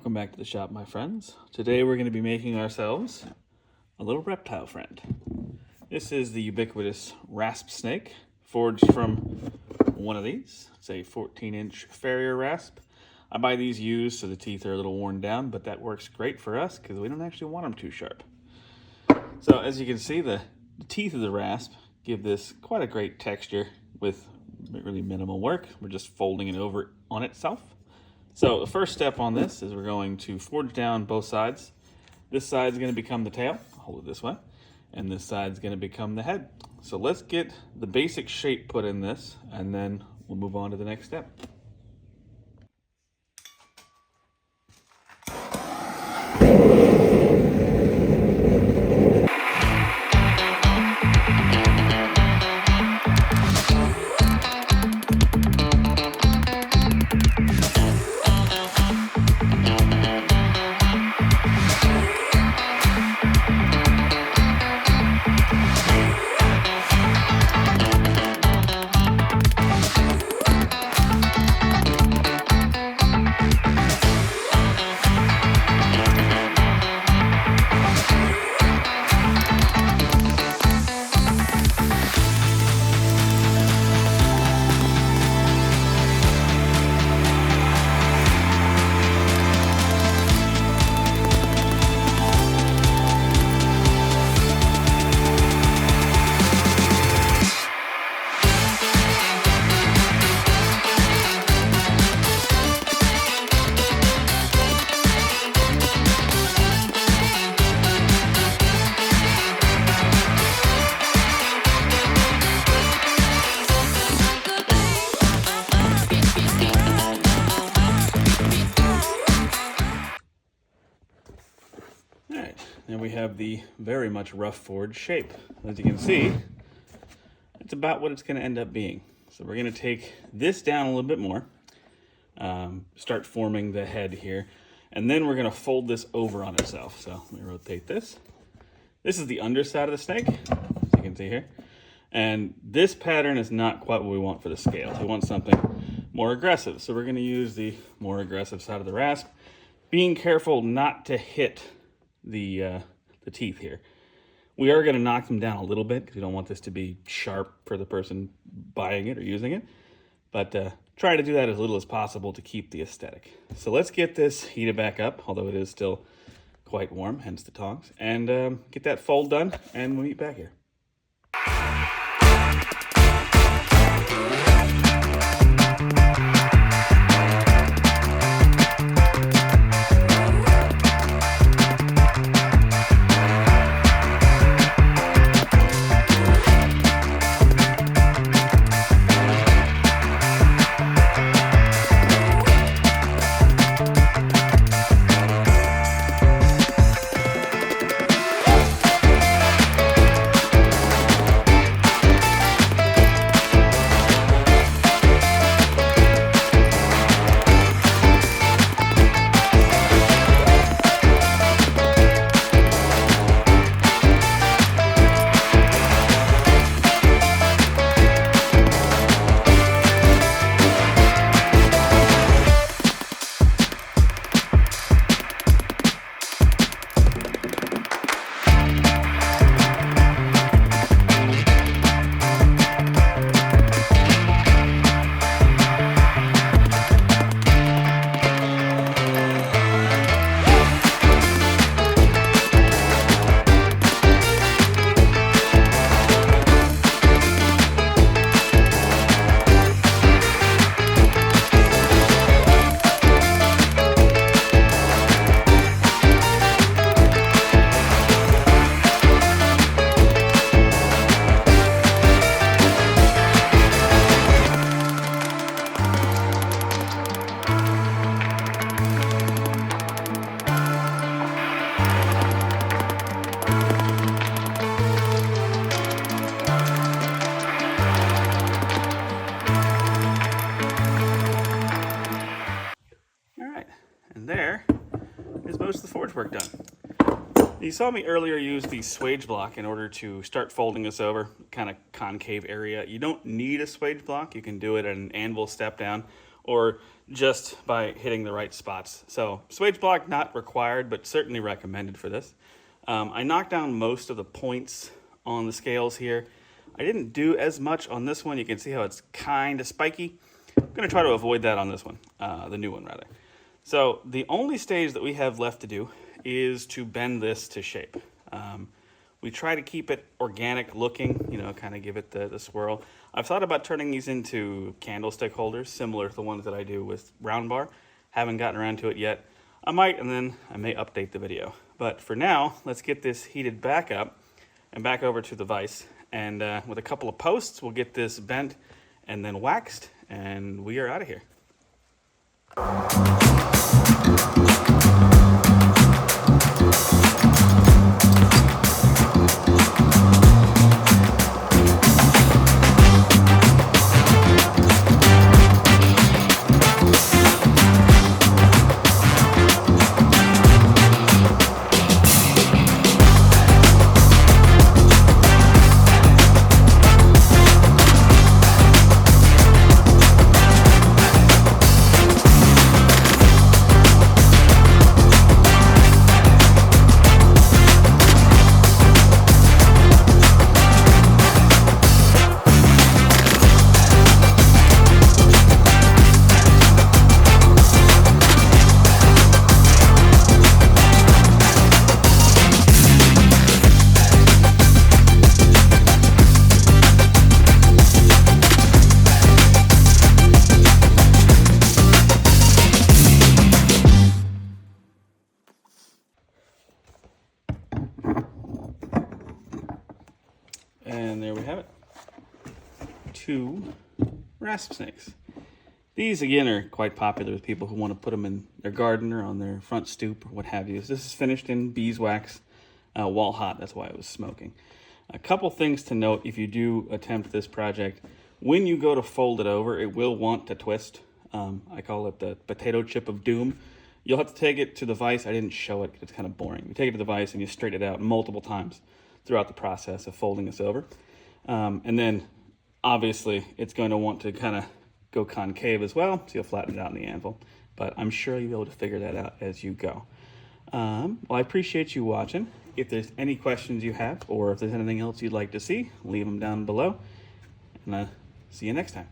Welcome back to the shop, my friends. Today we're going to be making ourselves a little reptile friend. This is the ubiquitous Rasp snake, forged from one of these. It's a 14-inch farrier rasp. I buy these used so the teeth are a little worn down, but that works great for us because we don't actually want them too sharp. So as you can see, the teeth of the rasp give this quite a great texture with really minimal work. We're just folding it over on itself. So the first step on this is we're going to forge down both sides. This side is going to become the tail, hold it this way, and this side is going to become the head. So let's get the basic shape put in this, and then we'll move on to the next step. Now we have the very much rough forged shape. As you can see, it's about what it's going to end up being. So we're going to take this down a little bit more, start forming the head here, and then we're going to fold this over on itself. So let me rotate this. This is the underside of the snake, as you can see here. And this pattern is not quite what we want for the scales. We want something more aggressive. So we're going to use the more aggressive side of the rasp, being careful not to hit the teeth here. We are going to knock them down a little bit because we don't want this to be sharp for the person buying it or using it, but try to do that as little as possible to keep the aesthetic. So let's get this heated back up, although it is still quite warm, hence the tongs, and get that fold done, and we'll meet back here. There is most of the forge work done. You saw me earlier use the swage block in order to start folding this over, kind of concave area. You don't need a swage block. You can do it at an anvil step down, or just by hitting the right spots. So swage block not required, but certainly recommended for this. I knocked down most of the points on the scales here. I didn't do as much on this one. You can see how it's kind of spiky. I'm gonna try to avoid that on this one, the new one rather. So the only stage that we have left to do is to bend this to shape. We try to keep it organic looking, you know, kind of give it the swirl. I've thought about turning these into candlestick holders, similar to the ones that I do with round bar. Haven't gotten around to it yet. I might, and then I may update the video. But for now, let's get this heated back up and back over to the vise. And with a couple of posts, we'll get this bent and then waxed, and we are out of here. And there we have it. 2 rasp snakes. These, again, are quite popular with people who want to put them in their garden or on their front stoop or what have you. This is finished in beeswax, while hot. That's why it was smoking. A couple things to note if you do attempt this project. When you go to fold it over, it will want to twist. I call it the potato chip of doom. You'll have to take it to the vise. I didn't show it because it's kind of boring. You take it to the vise and you straighten it out multiple times throughout the process of folding this over. And then obviously it's going to want to kind of go concave as well, so you'll flatten it out in the anvil. But I'm sure you'll be able to figure that out as you go. Well, I appreciate you watching. If there's any questions you have, or if there's anything else you'd like to see, leave them down below. And see you next time.